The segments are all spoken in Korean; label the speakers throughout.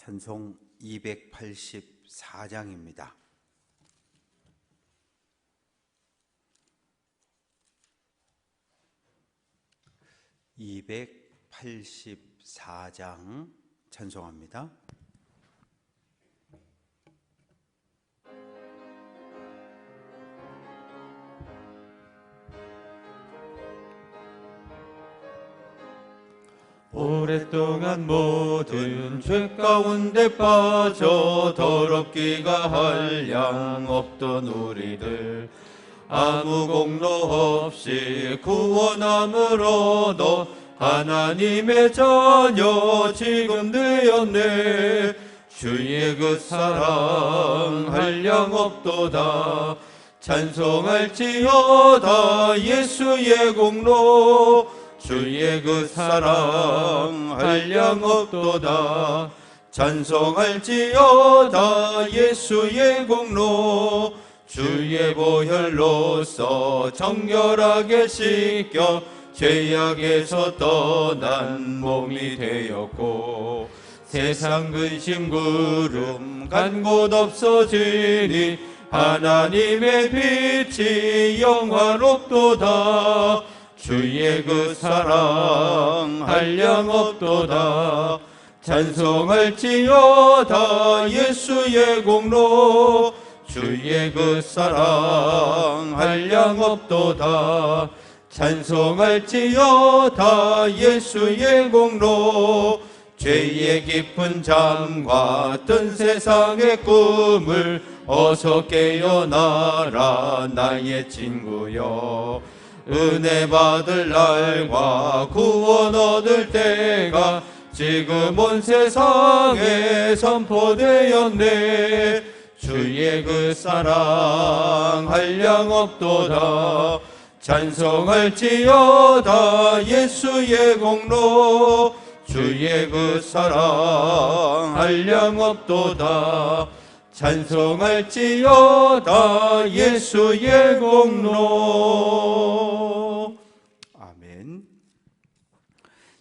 Speaker 1: 찬송 284장입니다. (284장) 찬송합니다.
Speaker 2: 오랫동안 모든 죄 가운데 빠져 더럽기가 한량 없던 우리들, 아무 공로 없이 구원함을 얻어 하나님의 자녀 지금 되었네. 주의 그 사랑 한량 없도다. 찬송할지어다 예수의 공로. 주의 그 사랑 한량 없도다. 찬송할지어다 예수의 공로. 주의 보혈로서 정결하게 씻겨 죄악에서 떠난 몸이 되었고, 세상 근심 구름 간 곳 없어지니 하나님의 빛이 영화롭도다. 주의 그 사랑 한량 없도다. 찬송할지어다 예수의 공로. 주의 그 사랑 한량 없도다. 찬송할지어다 예수의 공로. 죄의 깊은 잠과 뜬 세상의 꿈을 어서 깨어나라 나의 친구여. 은혜 받을 날과 구원 얻을 때가 지금 온 세상에 선포되었네. 주의 그 사랑 한량 없도다. 찬송할지어다 예수의 공로. 주의 그 사랑 한량 없도다. 찬송할지어다 예수의 공로.
Speaker 1: 아멘.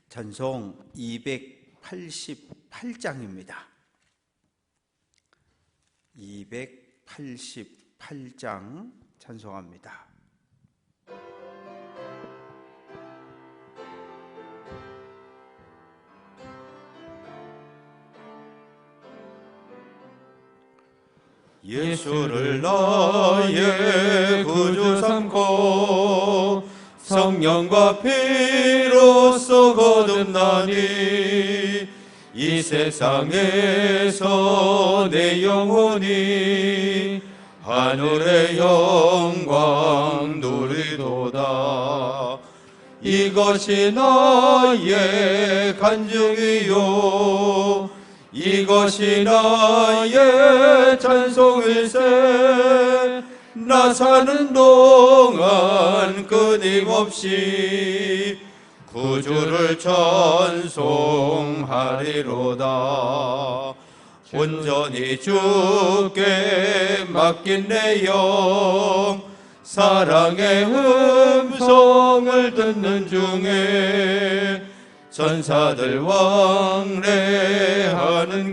Speaker 1: 찬송 288장입니다. 288장 찬송합니다.
Speaker 2: 예수를 나의 구주 삼고 성령과 피로써 거듭나니, 이 세상에서 내 영혼이 하늘의 영광 누리도다. 이것이 나의 간증이요, 이것이 나의 찬송일세. 나 사는 동안 끊임없이 구주를 찬송하리로다. 온전히 주께 맡긴 내 영, 사랑의 음성을 듣는 중에 천사들 왕래하는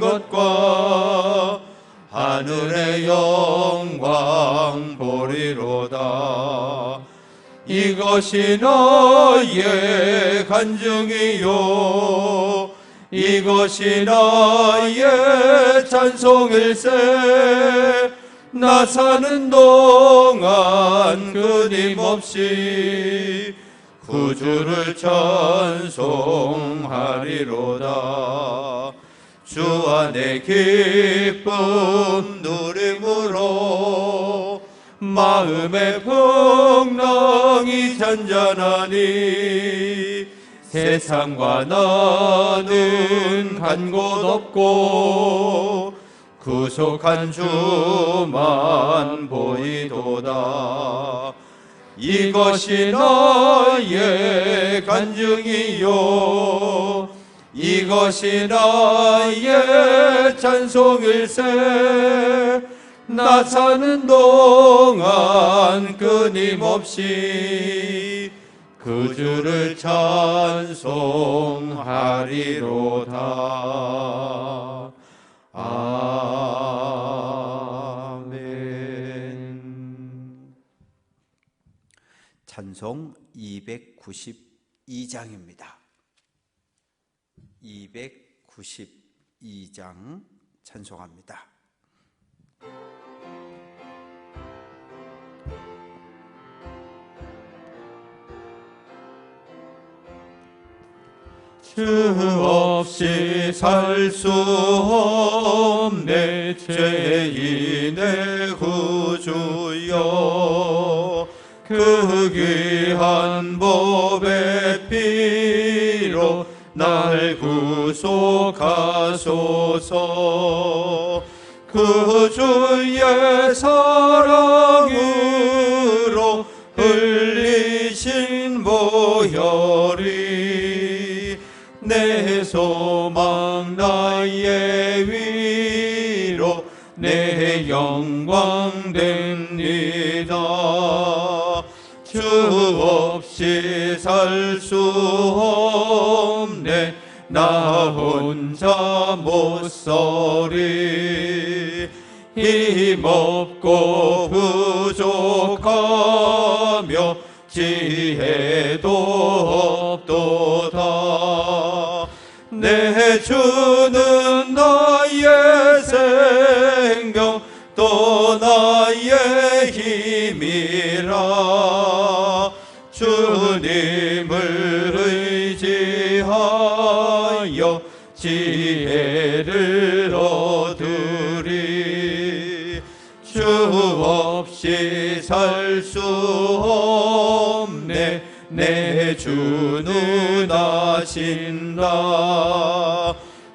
Speaker 2: 것과 하늘의 영광 보리로다. 이것이 나의 간증이요, 이것이 나의 찬송일세. 나 사는 동안 끊임없이 구주를 찬송하리로다. 주 안에 기쁨 누림으로 마음의 풍랑이 잔잔하니, 세상과 나는 간 곳 없고 구속한 주만 보이도다. 이것이 나의 간증이요, 이것이 나의 찬송일세. 나 사는 동안 끊임없이 구주를 찬송하리로다.
Speaker 1: 찬송 292장입니다. 292장 찬송합니다.
Speaker 2: 주 없이 살 수 없네 죄인의 구주여 그 귀한 보배 피로 날 구속하소서 그 주의 사랑으로 흘리신 보혈이 내 소망 나의 위로 내 영광 됩니다. 주 없이 살 수 없네 나 혼자 못 서리 힘없고 부족하며 지혜도 없도다 내 주는 나의 생명 또 나의 힘이라 주님을 의지하여 지혜를 얻으리 주 없이 살 수 없네 내 주는 아신다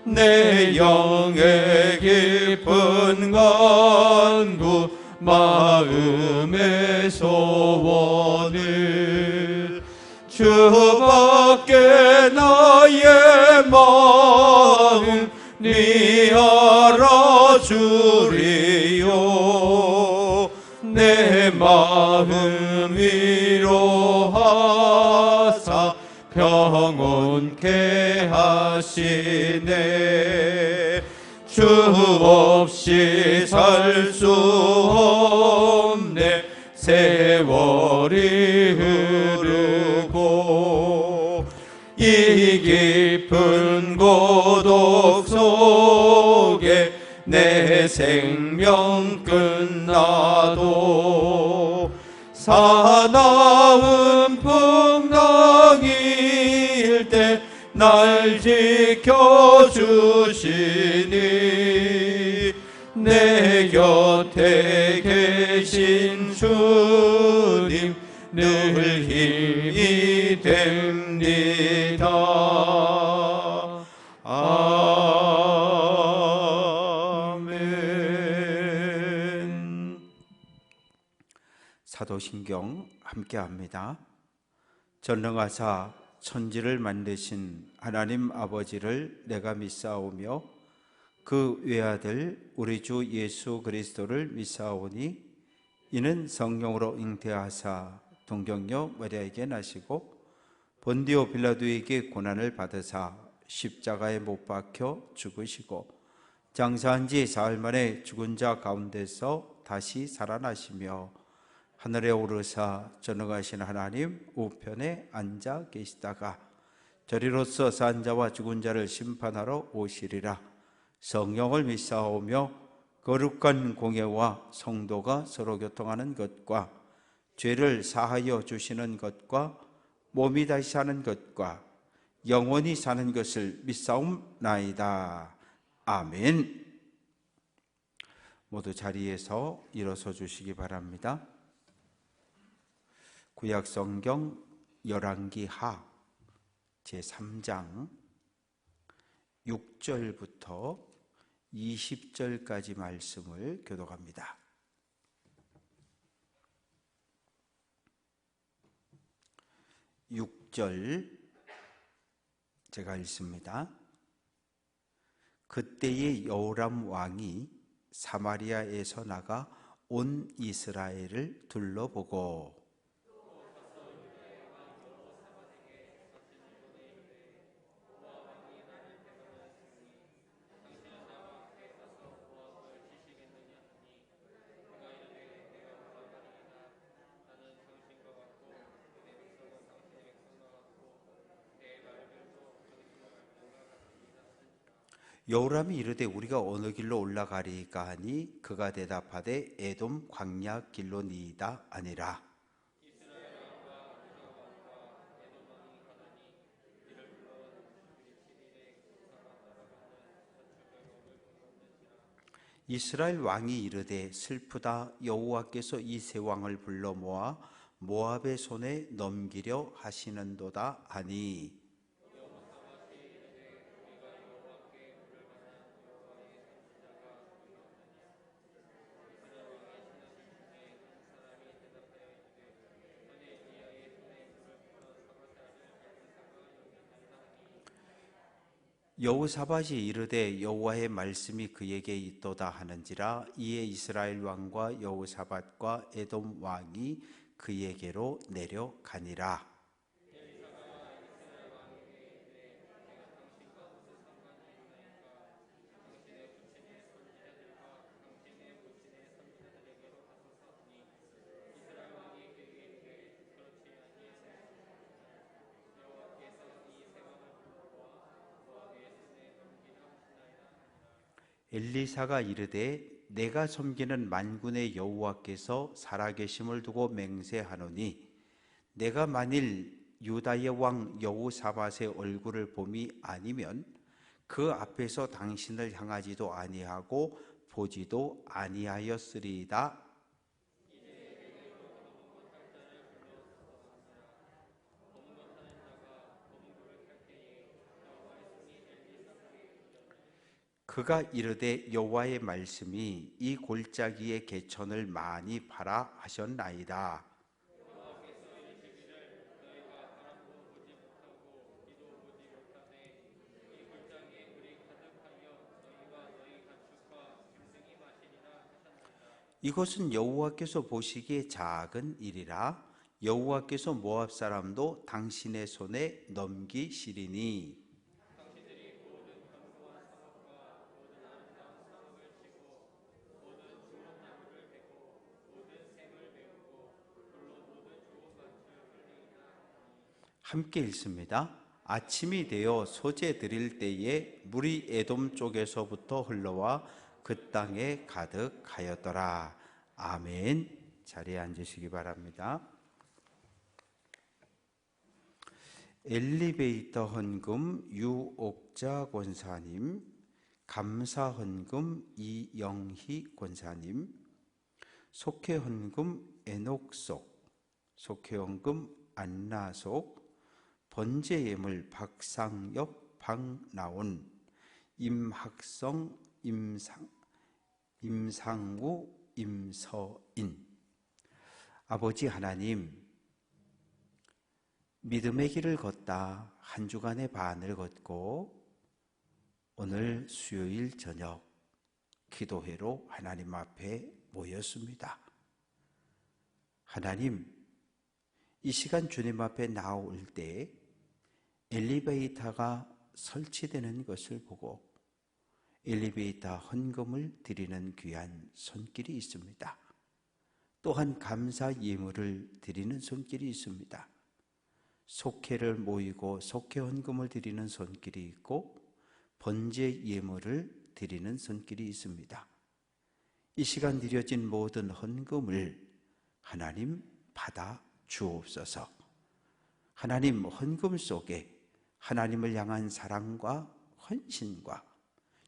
Speaker 2: 내 영의 깊은 간구 마음의 소원을 주밖에 나의 마음 네 알아주리요 내 마음 위로하사 평온케 하시네 주 없이 살 수 없네 세월이 흐르고 이 깊은 고독 속에 내 생명 끝나도 사나운 풍랑일 때 날 지켜주시니 내 곁에 계신 주님 늘 힘이 됩니다. 아멘.
Speaker 1: 사도신경 함께합니다. 전능하사 천지를 만드신 하나님 아버지를 내가 믿사오며 그 외아들 우리 주 예수 그리스도를 믿사오니 이는 성령으로 잉태하사 동정녀 마리아에게 나시고 본디오 빌라도에게 고난을 받으사 십자가에 못 박혀 죽으시고 장사한 지 사흘 만에 죽은 자 가운데서 다시 살아나시며 하늘에 오르사 전능하신 하나님 우편에 앉아 계시다가 저리로서 산 자와 죽은 자를 심판하러 오시리라. 성령을 믿사오며 거룩한 공예와 성도가 서로 교통하는 것과 죄를 사하여 주시는 것과 몸이 다시 사는 것과 영원히 사는 것을 믿사옵나이다. 아멘. 모두 자리에서 일어서 주시기 바랍니다. 구약성경 열왕기하 제3장 6절부터 20절까지 말씀을 교독합니다. 6절 제가 읽습니다. 그때의 여호람 왕이 사마리아에서 나가 온 이스라엘을 둘러보고 여호람이 이르되 우리가 어느 길로 올라가리까 하니 그가 대답하되 에돔 광야 길로니이다 아니라. 이스라엘 왕이 이르되 슬프다 여호와께서 이 세 왕을 불러 모아 모압의 손에 넘기려 하시는도다 하니. 여호사밧이 이르되 여호와의 말씀이 그에게 있도다 하는지라. 이에 이스라엘 왕과 여호사밧과 에돔 왕이 그에게로 내려가니라. 엘리사가 이르되 내가 섬기는 만군의 여호와께서 살아계심을 두고 맹세하노니 내가 만일 유다의 왕 여호사밧의 얼굴을 봄이 아니면 그 앞에서 당신을 향하지도 아니하고 보지도 아니하였으리이다. 그가 이르되 여호와의 말씀이 이 골짜기의 개천을 많이 파라 하셨나이다. 이것은 여호와께서 보시기에 작은 일이라. 여호와께서 모압 사람도 당신의 손에 넘기시리니. 함께 읽습니다. 아침이 되어 소재 드릴 때에 물이 에돔 쪽에서부터 흘러와 그 땅에 가득하였더라. 아멘. 자리에 앉으시기 바랍니다. 엘리베이터 헌금 유옥자 권사님, 감사 헌금 이영희 권사님, 속회 헌금 에녹속, 속회 헌금 안나속, 번제 예물 박상엽, 박나온, 임학성, 임상우, 임서인. 아버지 하나님, 믿음의 길을 걷다 한 주간의 반을 걷고 오늘 수요일 저녁 기도회로 하나님 앞에 모였습니다. 하나님, 이 시간 주님 앞에 나올 때 엘리베이터가 설치되는 것을 보고 엘리베이터 헌금을 드리는 귀한 손길이 있습니다. 또한 감사 예물을 드리는 손길이 있습니다. 속회를 모이고 속회 헌금을 드리는 손길이 있고 번제 예물을 드리는 손길이 있습니다. 이 시간 드려진 모든 헌금을 하나님 받아 주옵소서. 하나님, 헌금 속에 하나님을 향한 사랑과 헌신과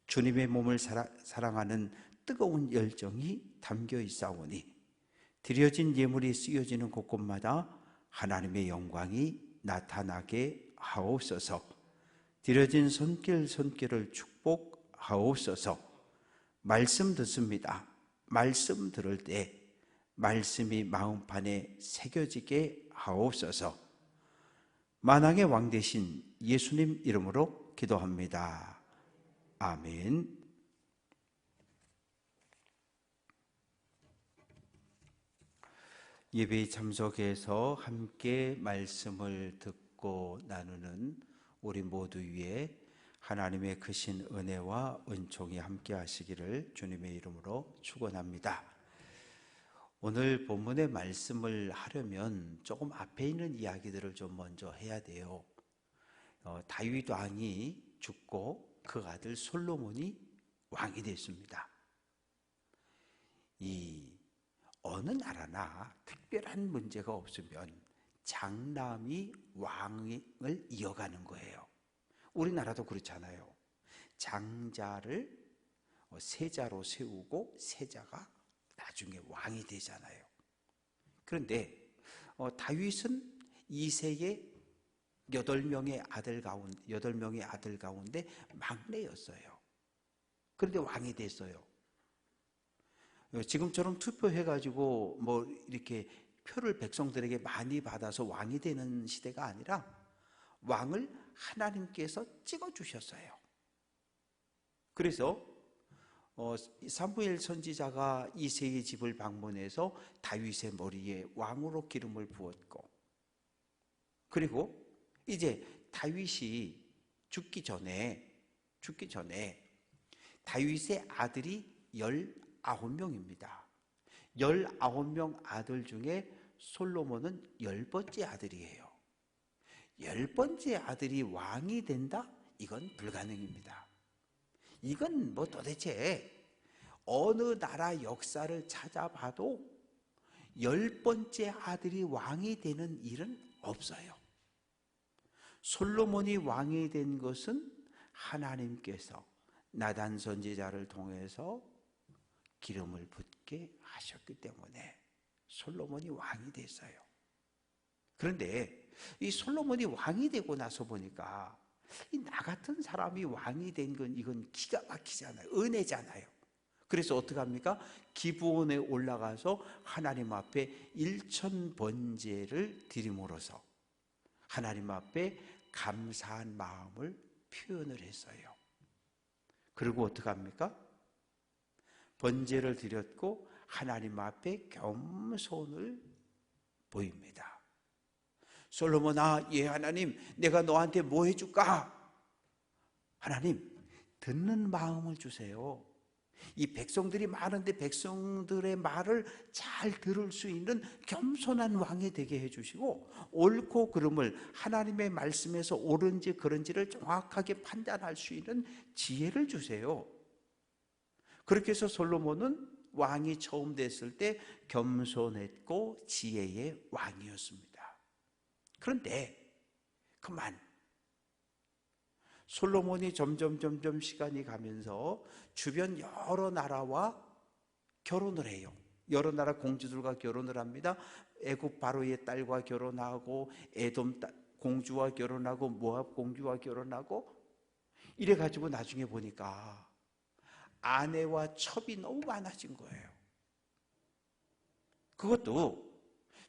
Speaker 1: 주님의 몸을 사랑하는 뜨거운 열정이 담겨 있사오니 드려진 예물이 쓰여지는 곳곳마다 하나님의 영광이 나타나게 하옵소서. 드려진 손길을 축복하옵소서. 말씀 듣습니다. 말씀 들을 때 말씀이 마음판에 새겨지게 하옵소서. 만왕의 왕 되신 예수님 이름으로 기도합니다. 아멘. 예배에 참석해서 함께 말씀을 듣고 나누는 우리 모두 위에 하나님의 크신 은혜와 은총이 함께 하시기를 주님의 이름으로 축원합니다. 오늘 본문의 말씀을 하려면 조금 앞에 있는 이야기들을 좀 먼저 해야 돼요. 다윗 왕이 죽고 그 아들 솔로몬이 왕이 됐습니다. 이 어느 나라나 특별한 문제가 없으면 장남이 왕을 이어가는 거예요. 우리나라도 그렇잖아요. 장자를 세자로 세우고 세자가 나중에 왕이 되잖아요. 그런데 다윗은 이세의 8명의 아들 가운데 막내였어요. 그런데 왕이 됐어요. 지금처럼 투표해가지고 뭐 이렇게 표를 백성들에게 많이 받아서 왕이 되는 시대가 아니라 왕을 하나님께서 찍어주셨어요. 그래서 사무엘 선지자가 이새의 집을 방문해서 다윗의 머리에 왕으로 기름을 부었고, 그리고 이제 다윗이 죽기 전에 다윗의 아들이 19명입니다. 19명 아들 중에 솔로몬은 10번째 아들이에요. 10번째 아들이 왕이 된다? 이건 불가능입니다. 이건 뭐 도대체 어느 나라 역사를 찾아봐도 10번째 아들이 왕이 되는 일은 없어요. 솔로몬이 왕이 된 것은 하나님께서 나단 선지자를 통해서 기름을 붓게 하셨기 때문에 솔로몬이 왕이 됐어요. 그런데 이 솔로몬이 왕이 되고 나서 보니까 나 같은 사람이 왕이 된 건 이건 기가 막히잖아요. 은혜잖아요. 그래서 어떻게 합니까? 기브온에 올라가서 하나님 앞에 1000번제를 드림으로써 하나님 앞에 감사한 마음을 표현을 했어요. 그리고 어떻게 합니까? 번제를 드렸고 하나님 앞에 겸손을 보입니다. 솔로몬아, 예 하나님, 내가 너한테 뭐 해줄까? 하나님, 듣는 마음을 주세요. 이 백성들이 많은데 백성들의 말을 잘 들을 수 있는 겸손한 왕이 되게 해주시고, 옳고 그름을 하나님의 말씀에서 옳은지 그른지를 정확하게 판단할 수 있는 지혜를 주세요. 그렇게 해서 솔로몬은 왕이 처음 됐을 때 겸손했고 지혜의 왕이었습니다. 그런데 그만 솔로몬이 점점 시간이 가면서 주변 여러 나라와 결혼을 해요. 여러 나라 공주들과 결혼을 합니다. 애굽 바로의 딸과 결혼하고 에돔 공주와 결혼하고 모압 공주와 결혼하고 이래가지고 나중에 보니까 아내와 첩이 너무 많아진 거예요. 그것도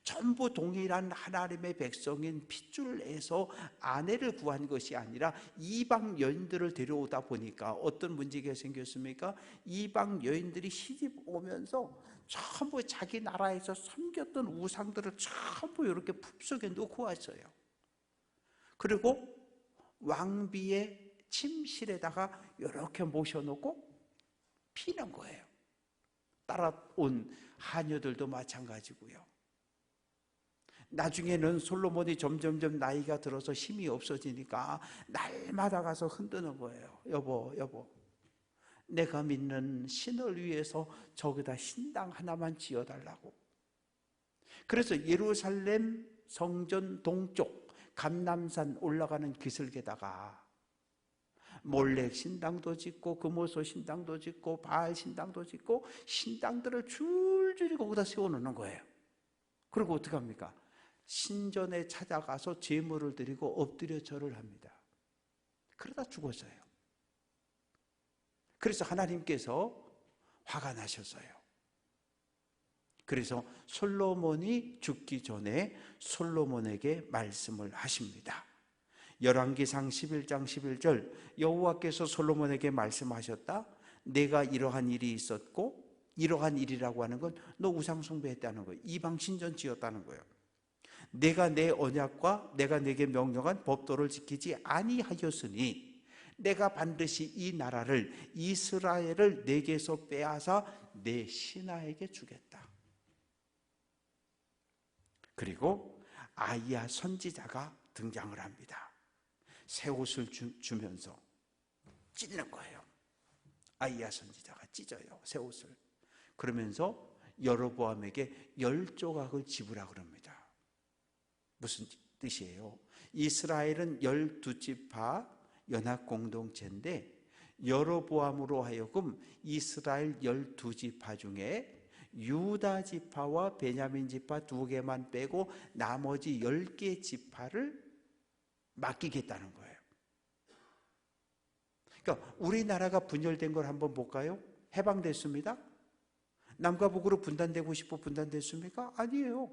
Speaker 1: 전부 동일한 하나님의 백성인 핏줄에서 아내를 구한 것이 아니라 이방 여인들을 데려오다 보니까 어떤 문제가 생겼습니까? 이방 여인들이 시집 오면서 전부 자기 나라에서 섬겼던 우상들을 전부 이렇게 품속에 놓고 왔어요. 그리고 왕비의 침실에다가 이렇게 모셔놓고 피는 거예요. 따라온 하녀들도 마찬가지고요. 나중에는 솔로몬이 점점 나이가 들어서 힘이 없어지니까 날마다 가서 흔드는 거예요. 여보, 내가 믿는 신을 위해서 저기다 신당 하나만 지어달라고. 그래서 예루살렘 성전 동쪽 감람산 올라가는 기슭에다가 몰렉 신당도 짓고 금오소 신당도 짓고 바알 신당도 짓고 신당들을 줄줄이 거기다 세워놓는 거예요. 그리고 어떻게 합니까? 신전에 찾아가서 제물을 드리고 엎드려 절을 합니다. 그러다 죽었어요. 그래서 하나님께서 화가 나셨어요. 그래서 솔로몬이 죽기 전에 솔로몬에게 말씀을 하십니다. 열왕기상 11장 11절 여호와께서 솔로몬에게 말씀하셨다. 내가 이러한 일이 있었고, 이러한 일이라고 하는 건 너 우상 숭배했다는 거예요. 이방 신전 지었다는 거예요. 내가 내 언약과 내가 내게 명령한 법도를 지키지 아니하였으니 내가 반드시 이 나라를 이스라엘을 내게서 빼앗아 내 신하에게 주겠다. 그리고 아이야 선지자가 등장을 합니다. 새 옷을 주면서 찢는 거예요. 아히야 선지자가 찢어요, 새 옷을. 그러면서 여로보암에게 10조각을 지불하라 그럽니다. 무슨 뜻이에요? 이스라엘은 12지파 연합공동체인데 여로보암으로 하여금 이스라엘 12지파 중에 유다 지파와 베냐민 지파 2개만 빼고 나머지 10개 지파를 맡기겠다는 거예요. 그러니까 우리나라가 분열된 걸 한번 볼까요? 해방됐습니다. 남과 북으로 분단되고 싶어 분단됐습니까? 아니에요.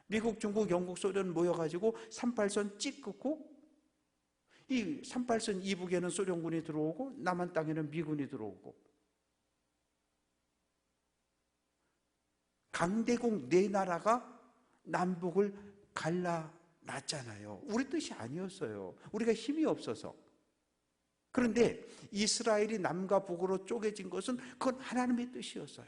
Speaker 1: 미국, 중국, 영국, 소련 모여가지고 38선 찍고 이 38선 이북에는 소련군이 들어오고 남한 땅에는 미군이 들어오고 강대국 네 나라가 남북을 갈라놨잖아요. 우리 뜻이 아니었어요. 우리가 힘이 없어서. 그런데 이스라엘이 남과 북으로 쪼개진 것은 그건 하나님의 뜻이었어요.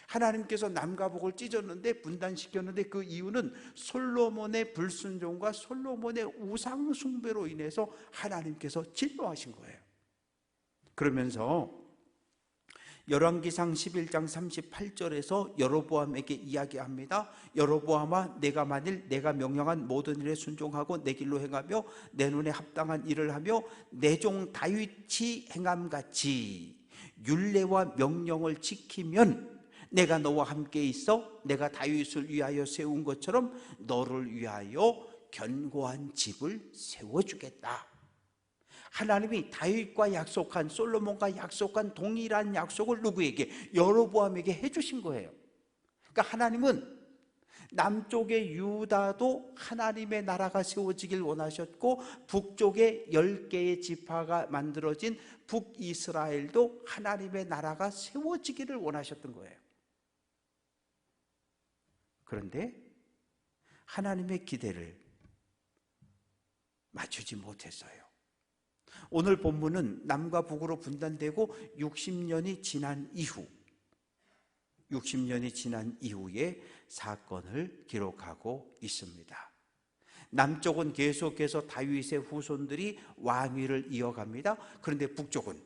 Speaker 1: 하나님께서 남과 북을 찢었는데 분단시켰는데 그 이유는 솔로몬의 불순종과 솔로몬의 우상 숭배로 인해서 하나님께서 진노하신 거예요. 그러면서 열왕기상 11장 38절에서 여로보암에게 이야기합니다. 여로보암아, 내가 만일 내가 명령한 모든 일에 순종하고 내 길로 행하며 내 눈에 합당한 일을 하며 내 종 다윗이 행함같이 율례와 명령을 지키면 내가 너와 함께 있어 내가 다윗을 위하여 세운 것처럼 너를 위하여 견고한 집을 세워주겠다. 하나님이 다윗과 약속한, 솔로몬과 약속한 동일한 약속을 누구에게? 여로보암에게 해주신 거예요. 그러니까 하나님은 남쪽의 유다도 하나님의 나라가 세워지길 원하셨고 북쪽에 10개의 지파가 만들어진 북이스라엘도 하나님의 나라가 세워지기를 원하셨던 거예요. 그런데 하나님의 기대를 맞추지 못했어요. 오늘 본문은 남과 북으로 분단되고 60년이 지난 이후에 사건을 기록하고 있습니다. 남쪽은 계속해서 다윗의 후손들이 왕위를 이어갑니다. 그런데 북쪽은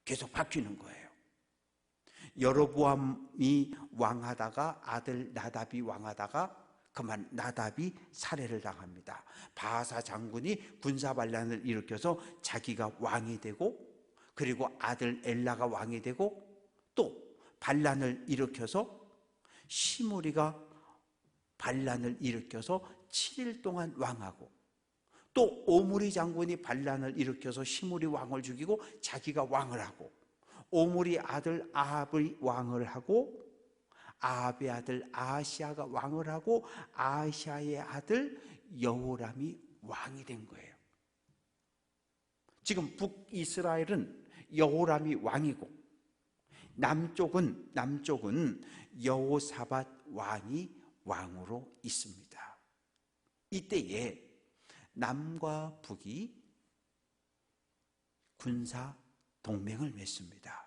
Speaker 1: 계속 바뀌는 거예요. 여로보암이 왕하다가 아들 나답이 왕하다가 그만 나답이 살해를 당합니다. 바사 장군이 군사반란을 일으켜서 자기가 왕이 되고 그리고 아들 엘라가 왕이 되고 또 반란을 일으켜서 시므리가 반란을 일으켜서 7일 동안 왕하고 또 오므리 장군이 반란을 일으켜서 시므리 왕을 죽이고 자기가 왕을 하고 오므리 아들 아합이 왕을 하고 아합의 아들 아하시아가 왕을 하고 아하시아의 아들 여호람이 왕이 된 거예요. 지금 북이스라엘은 여호람이 왕이고 남쪽은 여호사밧 왕이 왕으로 있습니다. 이때에 남과 북이 군사 동맹을 맺습니다.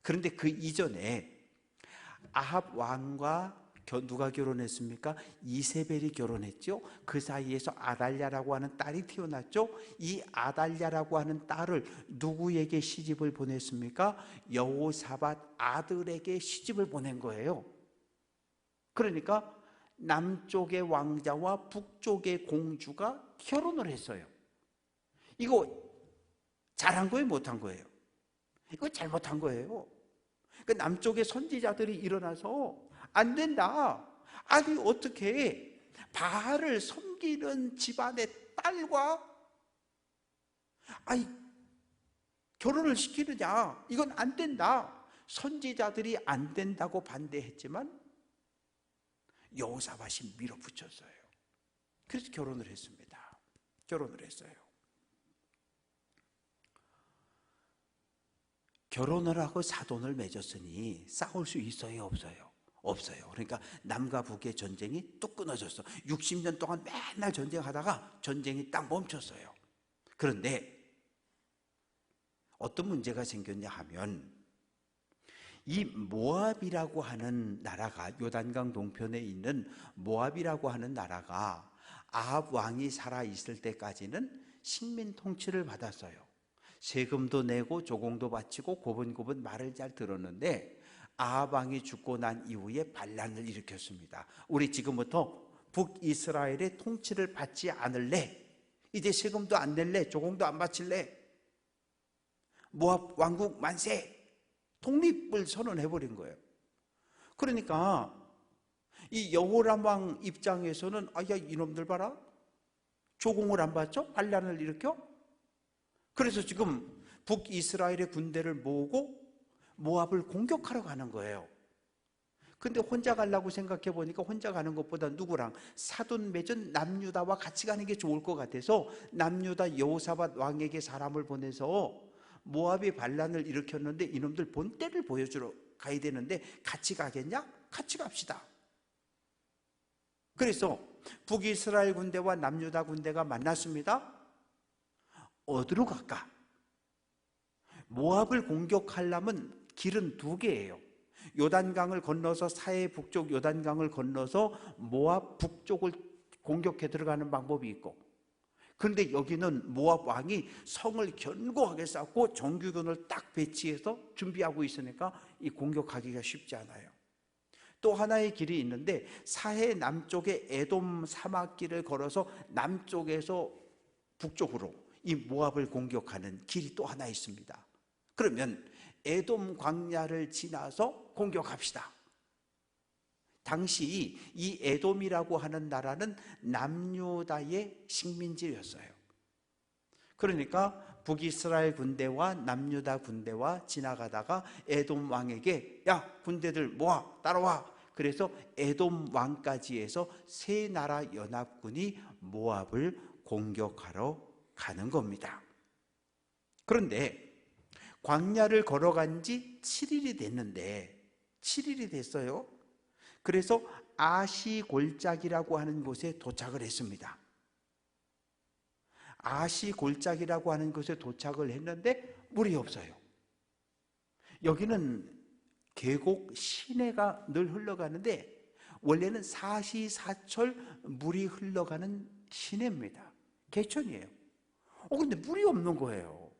Speaker 1: 그런데 그 이전에 아합 왕과 누가 결혼했습니까? 이세벨이 결혼했죠. 그 사이에서 아달랴라고 하는 딸이 태어났죠. 이 아달랴라고 하는 딸을 누구에게 시집을 보냈습니까? 여호사밧 아들에게 시집을 보낸 거예요. 그러니까 남쪽의 왕자와 북쪽의 공주가 결혼을 했어요. 이거 잘한 거예요, 못한 거예요? 이거 잘못한 거예요. 그 남쪽의 선지자들이 일어나서 안 된다. 아니 어떻게 바알을 섬기는 집안의 딸과 결혼을 시키느냐? 이건 안 된다. 선지자들이 안 된다고 반대했지만 여호사밧이 밀어붙였어요. 그래서 결혼을 했습니다. 결혼을 했어요. 결혼을 하고 사돈을 맺었으니 싸울 수 있어요, 없어요? 없어요. 그러니까 남과 북의 전쟁이 뚝 끊어졌어. 60년 동안 맨날 전쟁하다가 전쟁이 딱 멈췄어요. 그런데 어떤 문제가 생겼냐 하면 이 모압이라고 하는 나라가 요단강 동편에 있는 모압이라고 하는 나라가 아합 왕이 살아있을 때까지는 식민 통치를 받았어요. 세금도 내고 조공도 바치고 고분고분 말을 잘 들었는데 아합 왕이 죽고 난 이후에 반란을 일으켰습니다. 우리 지금부터 북이스라엘의 통치를 받지 않을래? 이제 세금도 안 낼래? 조공도 안 바칠래? 모압 왕국 만세! 독립을 선언해버린 거예요. 그러니까 이 여호람 왕 입장에서는 야 이놈들 봐라, 조공을 안 받죠? 반란을 일으켜? 그래서 지금 북이스라엘의 군대를 모으고 모압을 공격하러 가는 거예요. 근데 혼자 가려고 생각해 보니까 혼자 가는 것보다 누구랑 사돈 맺은 남유다와 같이 가는 게 좋을 것 같아서 남유다 여호사밧 왕에게 사람을 보내서 모압이 반란을 일으켰는데 이놈들 본때를 보여주러 가야 되는데 같이 가겠냐? 같이 갑시다. 그래서 북이스라엘 군대와 남유다 군대가 만났습니다. 어디로 갈까? 모압을 공격하려면 길은 두 개예요. 요단강을 건너서 사해 북쪽 요단강을 건너서 모압 북쪽을 공격해 들어가는 방법이 있고, 그런데 여기는 모압 왕이 성을 견고하게 쌓고 정규군을 딱 배치해서 준비하고 있으니까 이 공격하기가 쉽지 않아요. 또 하나의 길이 있는데 사해 남쪽에 에돔 사막길을 걸어서 남쪽에서 북쪽으로 이 모압을 공격하는 길이 또 하나 있습니다. 그러면 에돔 광야를 지나서 공격합시다. 당시 이 에돔이라고 하는 나라는 남유다의 식민지였어요. 그러니까 북이스라엘 군대와 남유다 군대와 지나가다가 에돔 왕에게 야 군대들 모아 따라와. 그래서 에돔 왕까지 해서 세 나라 연합군이 모압을 공격하러 가는 겁니다. 그런데 광야를 걸어간 지 7일이 됐는데 7일이 됐어요. 그래서 아시골짜기라고 하는 곳에 도착을 했습니다. 아시골짜기라고 하는 곳에 도착을 했는데 물이 없어요. 여기는 계곡 시내가 늘 흘러가는데 원래는 사시사철 물이 흘러가는 시내입니다. 개천이에요. 근데 물이 없는 거예요.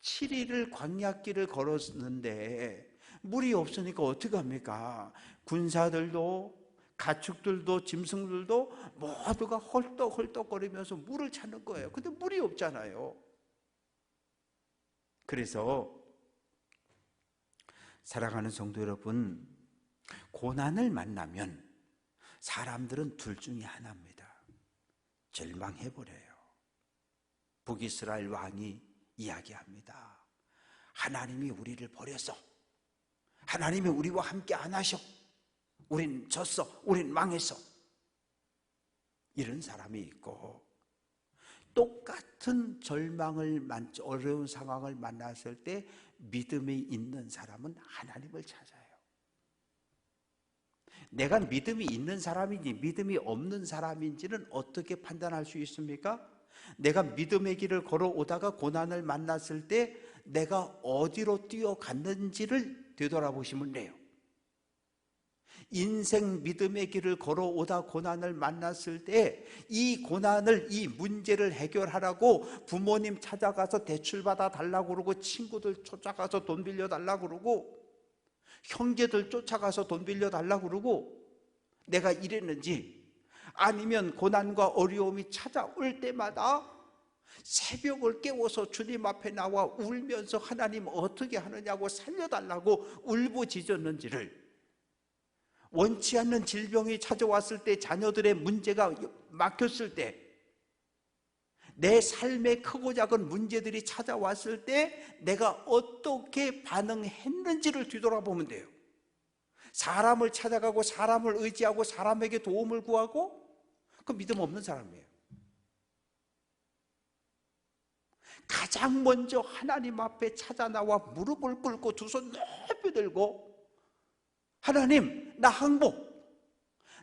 Speaker 1: 7일을 광야길을 걸었는데 물이 없으니까 어떡합니까? 군사들도 가축들도 짐승들도 모두가 헐떡헐떡거리면서 물을 찾는 거예요. 근데 물이 없잖아요. 그래서 사랑하는 성도 여러분, 고난을 만나면 사람들은 둘 중에 하나입니다. 절망해버려요. 북이스라엘 왕이 이야기합니다. 하나님이 우리를 버렸어. 하나님이 우리와 함께 안 하셔. 우린 졌어. 우린 망했어. 이런 사람이 있고, 똑같은 절망을 어려운 상황을 만났을 때 믿음이 있는 사람은 하나님을 찾아요. 내가 믿음이 있는 사람인지 믿음이 없는 사람인지는 어떻게 판단할 수 있습니까? 내가 믿음의 길을 걸어오다가 고난을 만났을 때 내가 어디로 뛰어갔는지를 되돌아보시면 돼요. 인생 믿음의 길을 걸어오다 고난을 만났을 때 이 고난을, 이 문제를 해결하라고 부모님 찾아가서 대출받아 달라고 그러고, 친구들 쫓아가서 돈 빌려 달라고 그러고, 형제들 쫓아가서 돈 빌려 달라고 그러고 내가 이랬는지, 아니면 고난과 어려움이 찾아올 때마다 새벽을 깨워서 주님 앞에 나와 울면서 하나님 어떻게 하느냐고 살려달라고 울부짖었는지를, 원치 않는 질병이 찾아왔을 때, 자녀들의 문제가 막혔을 때, 내 삶의 크고 작은 문제들이 찾아왔을 때 내가 어떻게 반응했는지를 뒤돌아보면 돼요. 사람을 찾아가고 사람을 의지하고 사람에게 도움을 구하고, 그 믿음 없는 사람이에요. 가장 먼저 하나님 앞에 찾아 나와 무릎을 꿇고 두 손 높이 들고, 하나님 나 항복,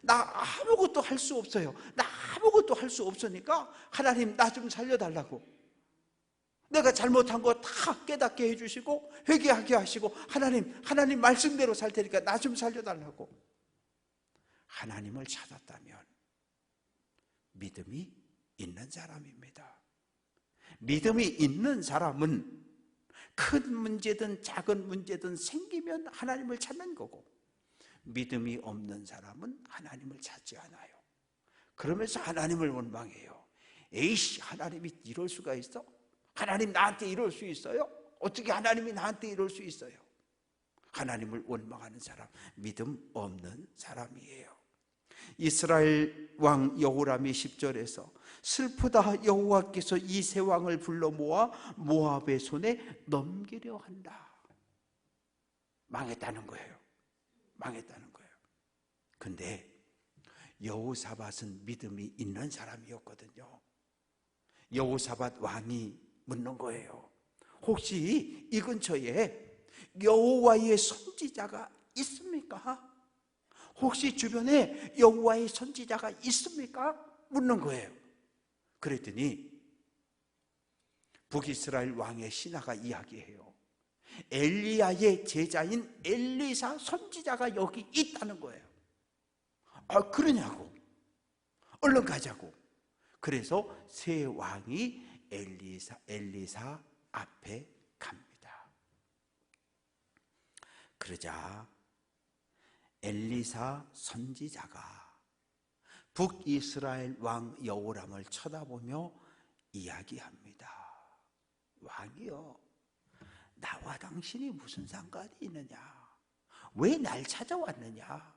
Speaker 1: 나 아무것도 할 수 없어요. 나 아무것도 할 수 없으니까 하나님 나 좀 살려달라고, 내가 잘못한 거 다 깨닫게 해주시고 회개하게 하시고 하나님 말씀대로 살 테니까 나 좀 살려달라고 하나님을 찾았다면 믿음이 있는 사람입니다. 믿음이 있는 사람은 큰 문제든 작은 문제든 생기면 하나님을 찾는 거고, 믿음이 없는 사람은 하나님을 찾지 않아요. 그러면서 하나님을 원망해요. 에이씨, 하나님이 이럴 수가 있어? 하나님 나한테 이럴 수 있어요? 어떻게 하나님이 나한테 이럴 수 있어요? 하나님을 원망하는 사람, 믿음 없는 사람이에요. 이스라엘 왕 여호람이 10절에서 슬프다, 여호와께서 이 세 왕을 불러 모아 모압의 손에 넘기려 한다. 망했다는 거예요. 망했다는 거예요. 근데 여호사밧은 믿음이 있는 사람이었거든요. 여호사밧 왕이 묻는 거예요. 혹시 이 근처에 여호와의 선지자가 있습니까? 혹시 주변에 여호와의 선지자가 있습니까? 묻는 거예요. 그랬더니 북이스라엘 왕의 신하가 이야기해요. 엘리야의 제자인 엘리사 선지자가 여기 있다는 거예요. 아, 그러냐고. 얼른 가자고. 그래서 세 왕이 엘리사 앞에 갑니다. 그러자 엘리사 선지자가 북이스라엘 왕 여호람을 쳐다보며 이야기합니다. 왕이여, 나와 당신이 무슨 상관이 있느냐? 왜 날 찾아왔느냐?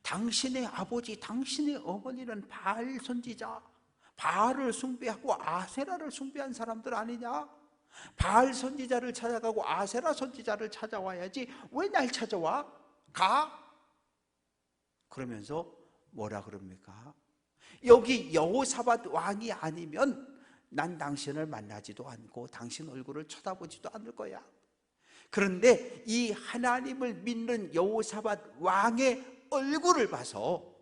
Speaker 1: 당신의 아버지, 당신의 어머니는 바알 선지자, 바알을 숭배하고 아세라를 숭배한 사람들 아니냐? 바알 선지자를 찾아가고 아세라 선지자를 찾아와야지 왜 날 찾아와? 가? 그러면서 뭐라 그럽니까? 여기 여호사밧 왕이 아니면 난 당신을 만나지도 않고 당신 얼굴을 쳐다보지도 않을 거야. 그런데 이 하나님을 믿는 여호사밧 왕의 얼굴을 봐서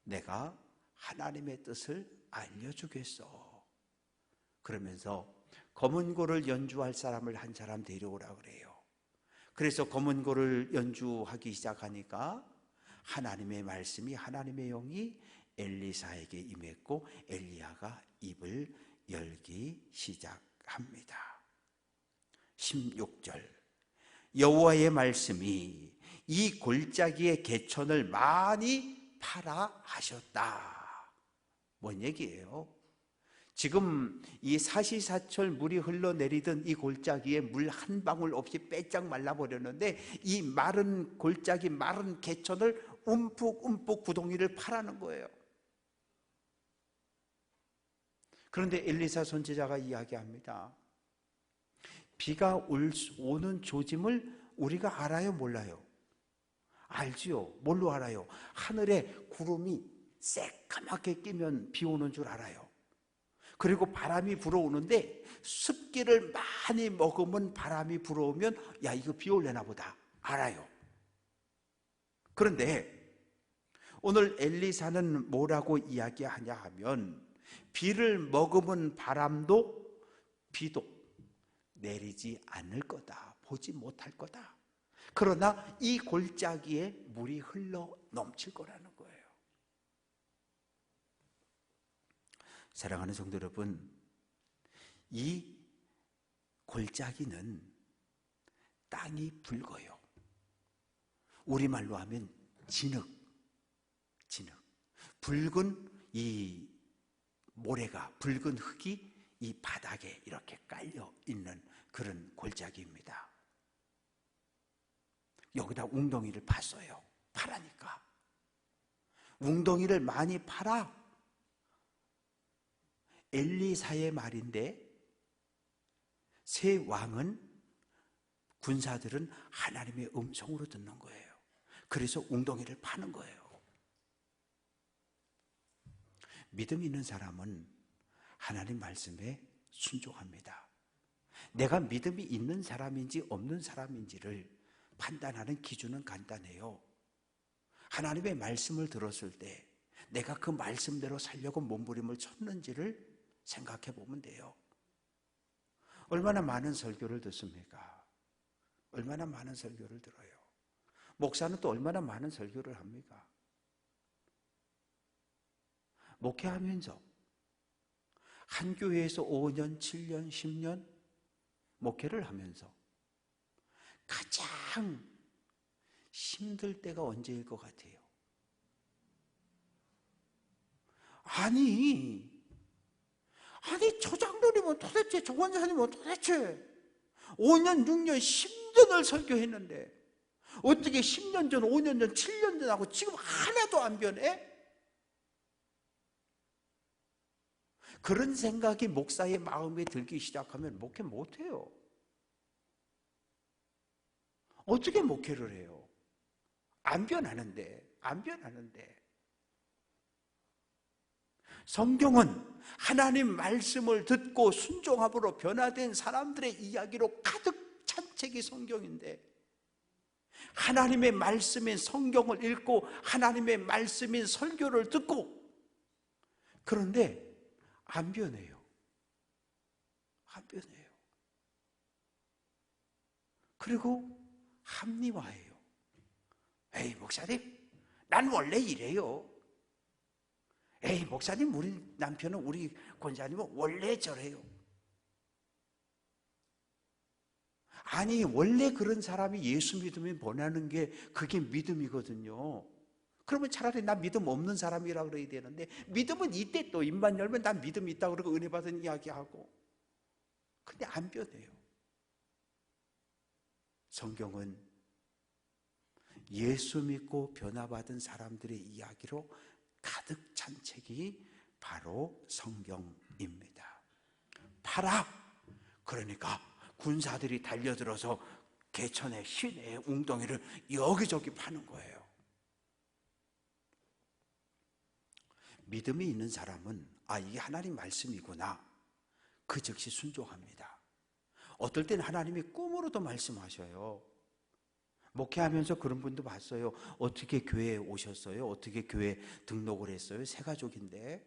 Speaker 1: 내가 하나님의 뜻을 알려주겠어. 그러면서 검은고를 연주할 사람을 한 사람 데려오라 그래요. 그래서 검은고를 연주하기 시작하니까 하나님의 말씀이, 하나님의 영이 엘리사에게 임했고 엘리야가 입을 열기 시작합니다. 16절, 여호와의 말씀이 이 골짜기의 개천을 많이 파라 하셨다. 뭔 얘기예요? 지금 이 사시사철 물이 흘러내리던 이 골짜기에 물 한 방울 없이 빼짝 말라버렸는데 이 마른 골짜기, 마른 개천을 움푹 구덩이를 파라는 거예요. 그런데 엘리사 선지자가 이야기합니다. 비가 오는 조짐을 우리가 알아요, 몰라요? 알지요. 뭘로 알아요? 하늘에 구름이 새까맣게 끼면 비 오는 줄 알아요. 그리고 바람이 불어오는데 습기를 많이 머금은 바람이 불어오면 야, 이거 비 올려나 보다 알아요. 그런데 오늘 엘리사는 뭐라고 이야기하냐 하면 비를 머금은 바람도 비도 내리지 않을 거다, 보지 못할 거다. 그러나 이 골짜기에 물이 흘러 넘칠 거라는 거예요. 사랑하는 성도 여러분, 이 골짜기는 땅이 붉어요. 우리말로 하면 진흙. 붉은 이 모래가, 붉은 흙이 이 바닥에 이렇게 깔려 있는 그런 골짜기입니다. 여기다 웅덩이를 팠어요. 파라니까. 웅덩이를 많이 파라. 엘리사의 말인데 세 왕은, 군사들은 하나님의 음성으로 듣는 거예요. 그래서 웅덩이를 파는 거예요. 믿음 있는 사람은 하나님 말씀에 순종합니다. 내가 믿음이 있는 사람인지 없는 사람인지를 판단하는 기준은 간단해요. 하나님의 말씀을 들었을 때 내가 그 말씀대로 살려고 몸부림을 쳤는지를 생각해 보면 돼요. 얼마나 많은 설교를 듣습니까? 얼마나 많은 설교를 들어요. 목사는 또 얼마나 많은 설교를 합니까? 목회하면서 한 교회에서 5년, 7년, 10년 목회를 하면서 가장 힘들 때가 언제일 것 같아요? 아니 저 장로님은 도대체, 저 권사님은 도대체 5년, 6년, 10년을 설교했는데 어떻게 10년 전, 5년 전, 7년 전하고 지금 하나도 안 변해? 그런 생각이 목사의 마음에 들기 시작하면 목회 못해요. 어떻게 목회를 해요? 안 변하는데. 성경은 하나님 말씀을 듣고 순종함으로 변화된 사람들의 이야기로 가득 찬 책이 성경인데, 하나님의 말씀인 성경을 읽고 하나님의 말씀인 설교를 듣고, 그런데 안 변해요. 그리고 합리화해요. 에이, 목사님, 난 원래 이래요. 에이, 목사님, 우리 남편은, 우리 권사님은 원래 저래요. 아니, 원래 그런 사람이 예수 믿으면 변하는 게 그게 믿음이거든요. 그러면 차라리 나 믿음 없는 사람이라고 그래야 되는데, 믿음은 이때 또 입만 열면 난 믿음이 있다고 그러고 은혜 받은 이야기하고. 근데 안 변해요. 성경은 예수 믿고 변화받은 사람들의 이야기로 가득 찬 책이 바로 성경입니다. 팔아! 그러니까 군사들이 달려들어서 개천의 시내의 웅덩이를 여기저기 파는 거예요. 믿음이 있는 사람은 이게 하나님 말씀이구나, 그 즉시 순종합니다. 어떨 때는 하나님이 꿈으로도 말씀하셔요. 목회하면서 그런 분도 봤어요. 어떻게 교회에 오셨어요? 어떻게 교회 등록을 했어요? 새 가족인데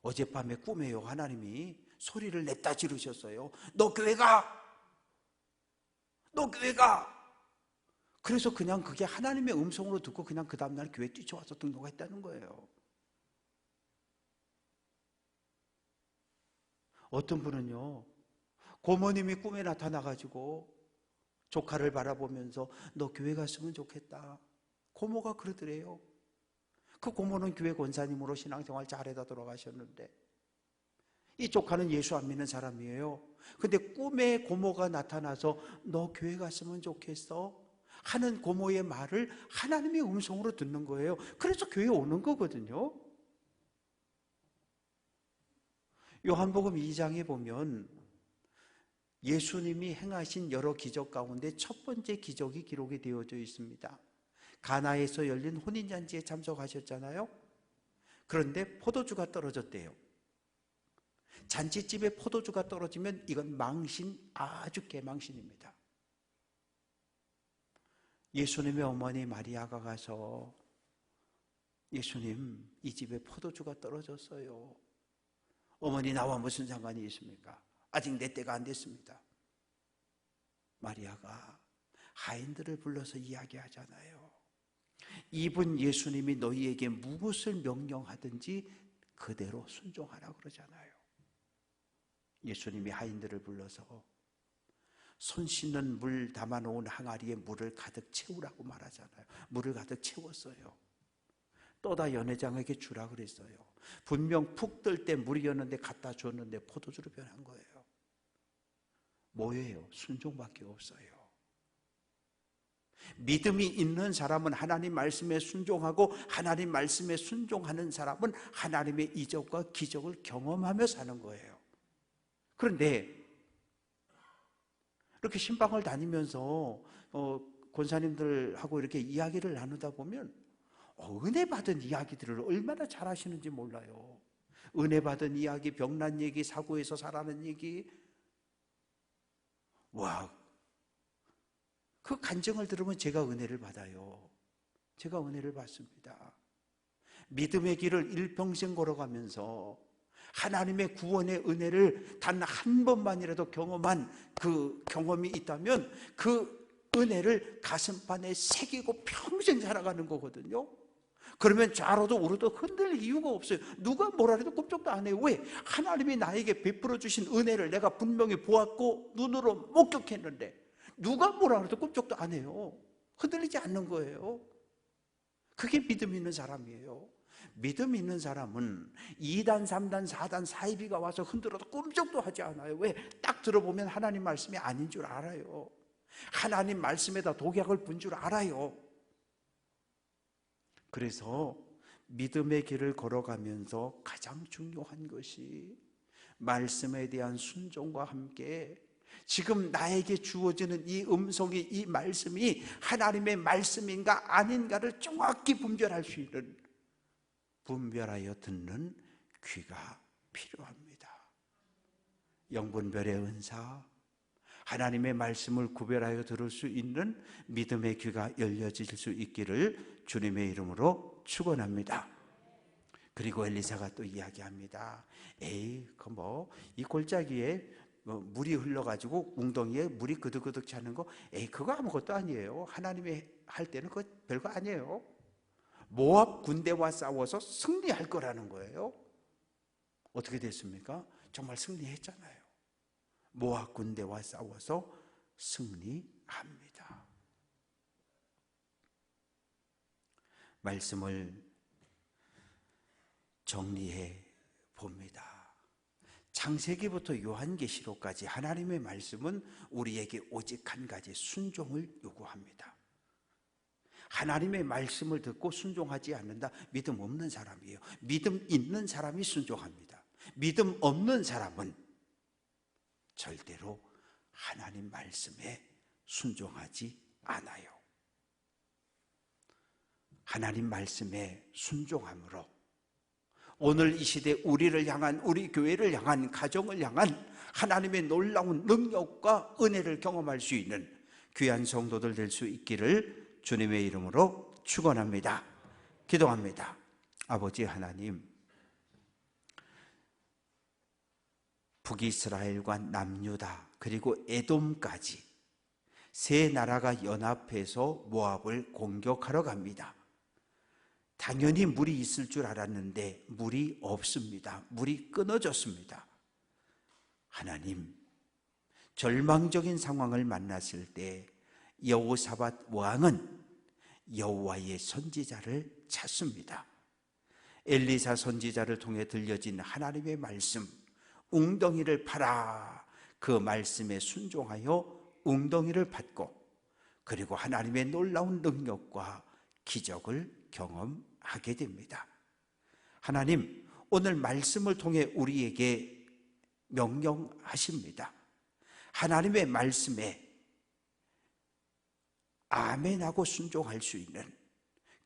Speaker 1: 어젯밤에 꿈에요, 하나님이 소리를 냈다 지르셨어요. 너 교회 가! 그래서 그냥 그게 하나님의 음성으로 듣고 그냥 그 다음날 교회 뛰쳐와서 등록했다는 거예요. 어떤 분은요, 고모님이 꿈에 나타나가지고 조카를 바라보면서 너 교회 갔으면 좋겠다, 고모가 그러더래요. 그 고모는 교회 권사님으로 신앙생활 잘해다 돌아가셨는데, 이 조카는 예수 안 믿는 사람이에요. 근데 꿈에 고모가 나타나서 너 교회 갔으면 좋겠어 하는 고모의 말을 하나님의 음성으로 듣는 거예요. 그래서 교회에 오는 거거든요. 요한복음 2장에 보면 예수님이 행하신 여러 기적 가운데 첫 번째 기적이 기록이 되어져 있습니다. 가나에서 열린 혼인잔치에 참석하셨잖아요. 그런데 포도주가 떨어졌대요. 잔치집에 포도주가 떨어지면 이건 망신, 아주 개망신입니다. 예수님의 어머니 마리아가 가서 예수님, 이 집에 포도주가 떨어졌어요. 어머니, 나와 무슨 상관이 있습니까? 아직 내 때가 안 됐습니다. 마리아가 하인들을 불러서 이야기하잖아요. 이분 예수님이 너희에게 무엇을 명령하든지 그대로 순종하라 그러잖아요. 예수님이 하인들을 불러서 손 씻는 물 담아놓은 항아리에 물을 가득 채우라고 말하잖아요. 물을 가득 채웠어요. 또다 연회장에게 주라 그랬어요. 분명 푹 뜰 때 물이었는데 갖다 줬는데 포도주로 변한 거예요. 뭐예요? 순종밖에 없어요. 믿음이 있는 사람은 하나님 말씀에 순종하고, 하나님 말씀에 순종하는 사람은 하나님의 이적과 기적을 경험하며 사는 거예요. 그런데 이렇게 신방을 다니면서 권사님들하고 이렇게 이야기를 나누다 보면 은혜 받은 이야기들을 얼마나 잘 하시는지 몰라요. 은혜 받은 이야기, 병난 얘기, 사고에서 살아난 얘기. 와, 그 간증을 들으면 제가 은혜를 받아요. 제가 은혜를 받습니다. 믿음의 길을 일평생 걸어가면서 하나님의 구원의 은혜를 단 한 번만이라도 경험한 그 경험이 있다면 그 은혜를 가슴판에 새기고 평생 살아가는 거거든요. 그러면 좌로도 우로도 흔들 이유가 없어요. 누가 뭐라 해도 꼼짝도 안 해요. 왜? 하나님이 나에게 베풀어 주신 은혜를 내가 분명히 보았고 눈으로 목격했는데 누가 뭐라 해도 꼼짝도 안 해요. 흔들리지 않는 거예요. 그게 믿음 있는 사람이에요. 믿음 있는 사람은 2단, 3단, 4단, 사이비가 와서 흔들어도 꼼짝도 하지 않아요. 왜? 딱 들어보면 하나님 말씀이 아닌 줄 알아요. 하나님 말씀에다 독약을 분 줄 알아요. 그래서 믿음의 길을 걸어가면서 가장 중요한 것이 말씀에 대한 순종과 함께 지금 나에게 주어지는 이 음성이, 이 말씀이 하나님의 말씀인가 아닌가를 정확히 분별할 수 있는, 분별하여 듣는 귀가 필요합니다. 영분별의 은사, 하나님의 말씀을 구별하여 들을 수 있는 믿음의 귀가 열려질 수 있기를 주님의 이름으로 축원합니다. 그리고 엘리사가 또 이야기합니다. 에이, 이 골짜기에 물이 흘러가지고 웅덩이에 물이 그득그득 차는 거, 그거 아무것도 아니에요. 하나님이 할 때는 그거 별거 아니에요. 모압 군대와 싸워서 승리할 거라는 거예요. 어떻게 됐습니까? 정말 승리했잖아요. 모압 군대와 싸워서 승리합니다. 말씀을 정리해 봅니다. 창세기부터 요한계시록까지 하나님의 말씀은 우리에게 오직 한 가지 순종을 요구합니다. 하나님의 말씀을 듣고 순종하지 않는다? 믿음 없는 사람이에요. 믿음 있는 사람이 순종합니다. 믿음 없는 사람은 절대로 하나님 말씀에 순종하지 않아요. 하나님 말씀에 순종함으로 오늘 이 시대 우리를 향한, 우리 교회를 향한, 가정을 향한 하나님의 놀라운 능력과 은혜를 경험할 수 있는 귀한 성도들 될 수 있기를 주님의 이름으로 축원합니다. 기도합니다. 아버지 하나님, 북이스라엘과 남유다 그리고 에돔까지 세 나라가 연합해서 모압을 공격하러 갑니다. 당연히 물이 있을 줄 알았는데 물이 없습니다. 물이 끊어졌습니다. 하나님, 절망적인 상황을 만났을 때 여호사밧 왕은 여호와의 선지자를 찾습니다. 엘리사 선지자를 통해 들려진 하나님의 말씀, 웅덩이를 파라, 그 말씀에 순종하여 웅덩이를 받고 그리고 하나님의 놀라운 능력과 기적을 경험하게 됩니다. 하나님, 오늘 말씀을 통해 우리에게 명령하십니다. 하나님의 말씀에 아멘하고 순종할 수 있는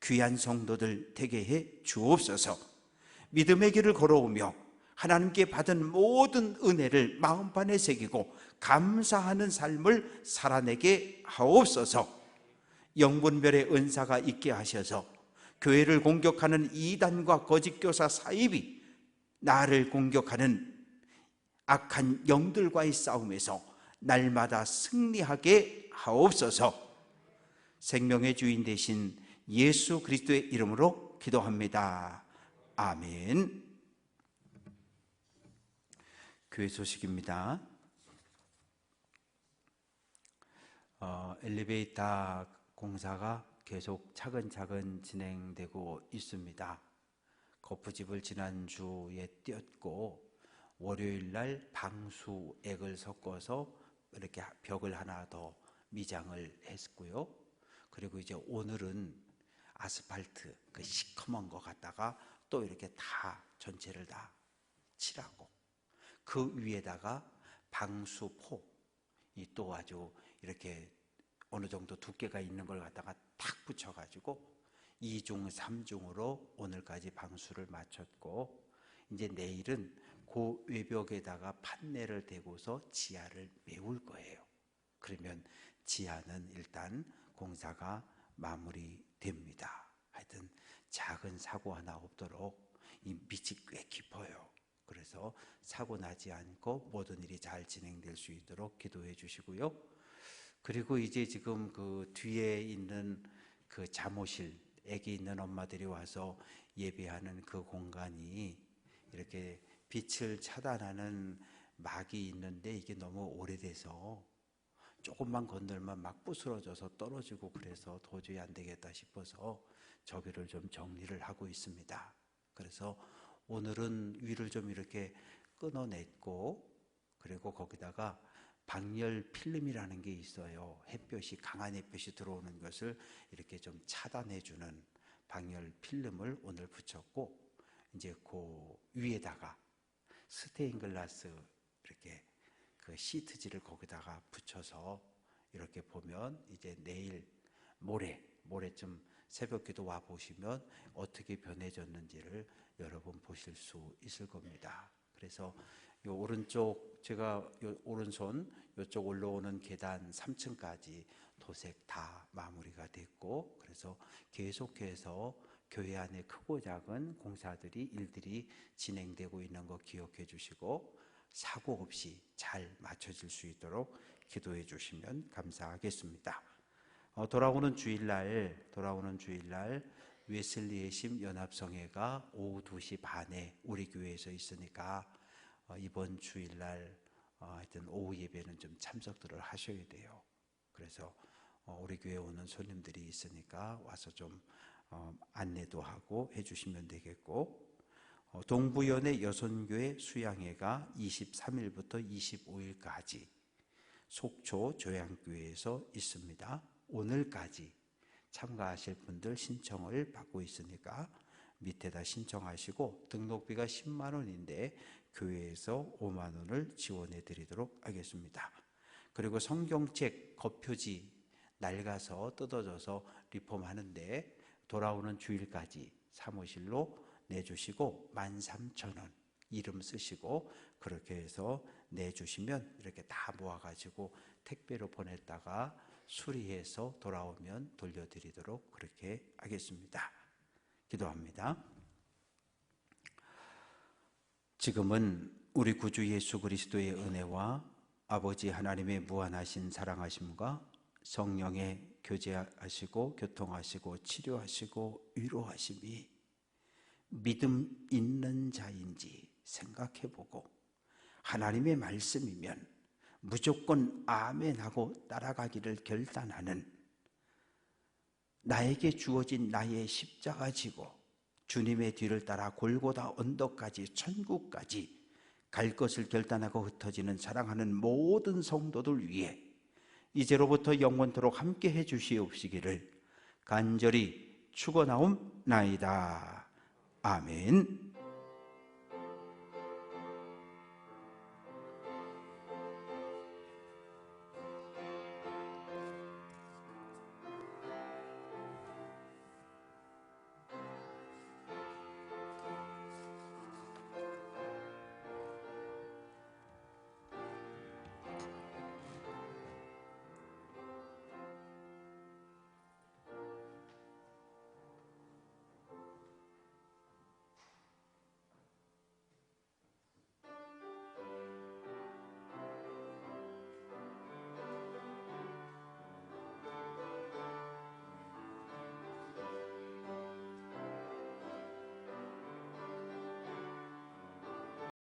Speaker 1: 귀한 성도들 되게 해 주옵소서. 믿음의 길을 걸어오며 하나님께 받은 모든 은혜를 마음판에 새기고 감사하는 삶을 살아내게 하옵소서. 영분별의 은사가 있게 하셔서 교회를 공격하는 이단과 거짓교사 사이비, 나를 공격하는 악한 영들과의 싸움에서 날마다 승리하게 하옵소서. 생명의 주인 되신 예수 그리스도의 이름으로 기도합니다. 아멘. 교회 소식입니다. 엘리베이터 공사가 계속 차근차근 진행되고 있습니다. 거푸집을 지난주에 띄었고 월요일날 방수액을 섞어서 이렇게 벽을 하나 더 미장을 했고요. 그리고 이제 오늘은 아스팔트 그 시커먼 거 갖다가 또 이렇게 다 전체를 다 칠하고 그 위에다가 방수포, 이 또 아주 이렇게 어느 정도 두께가 있는 걸 갖다가 탁 붙여가지고 2중, 3중으로 오늘까지 방수를 마쳤고 이제 내일은 그 외벽에다가 판넬을 대고서 지하를 메울 거예요. 그러면 지하는 일단 공사가 마무리됩니다. 하여튼 작은 사고 하나 없도록 이 밑이 꽤 깊어요. 그래서 사고 나지 않고 모든 일이 잘 진행될 수 있도록 기도해 주시고요. 그리고 이제 지금 그 뒤에 있는 그 잠옷실 아기 있는 엄마들이 와서 예배하는 그 공간이 이렇게 빛을 차단하는 막이 있는데 이게 너무 오래돼서 조금만 건들면 막 부스러져서 떨어지고 그래서 도저히 안 되겠다 싶어서 저기를 좀 정리를 하고 있습니다. 그래서 오늘은 위를 좀 이렇게 끊어냈고, 그리고 거기다가 방열 필름이라는 게 있어요. 햇볕이, 강한 햇볕이 들어오는 것을 이렇게 좀 차단해주는 방열 필름을 오늘 붙였고, 이제 그 위에다가 스테인글라스 이렇게 그 시트지를 거기다가 붙여서 이렇게 보면 이제 내일 모레쯤 새벽기도 와 보시면 어떻게 변해졌는지를 여러분 보실 수 있을 겁니다. 그래서 요 오른쪽, 제가 요 오른손 요쪽 올라오는 계단 3층까지 도색 다 마무리가 됐고, 그래서 계속해서 교회 안에 크고 작은 공사들이, 일들이 진행되고 있는 거 기억해 주시고 사고 없이 잘 맞춰질 수 있도록 기도해 주시면 감사하겠습니다. 돌아오는 주일날 웨슬리의 심 연합성회가 오후 2시 반에 우리 교회에서 있으니까 이번 주일날 하여튼 오후 예배는 좀 참석들을 하셔야 돼요. 그래서 우리 교회 오는 손님들이 있으니까 와서 좀 안내도 하고 해주시면 되겠고, 동부연의 여선교회 수양회가 23일부터 25일까지 속초 조양교회에서 있습니다. 오늘까지 참가하실 분들 신청을 받고 있으니까 밑에다 신청하시고, 등록비가 10만 원인데 교회에서 5만 원을 지원해 드리도록 하겠습니다. 그리고 성경책 겉표지 낡아서 뜯어져서 리폼하는데 돌아오는 주일까지 사무실로 내주시고 13,000원 이름 쓰시고 그렇게 해서 내주시면 이렇게 다 모아가지고 택배로 보냈다가 수리해서 돌아오면 돌려드리도록 그렇게 하겠습니다. 기도합니다. 지금은 우리 구주 예수 그리스도의 은혜와 아버지 하나님의 무한하신 사랑하심과 성령의 교제하시고 교통하시고 치료하시고 위로하심이 믿음 있는 자인지 생각해보고, 하나님의 말씀이면 무조건 아멘하고 따라가기를 결단하는, 나에게 주어진 나의 십자가 지고 주님의 뒤를 따라 골고다 언덕까지 천국까지 갈 것을 결단하고 흩어지는 사랑하는 모든 성도들 위해 이제로부터 영원토록 함께 해 주시옵시기를 간절히 축원하옵나이다. 아멘.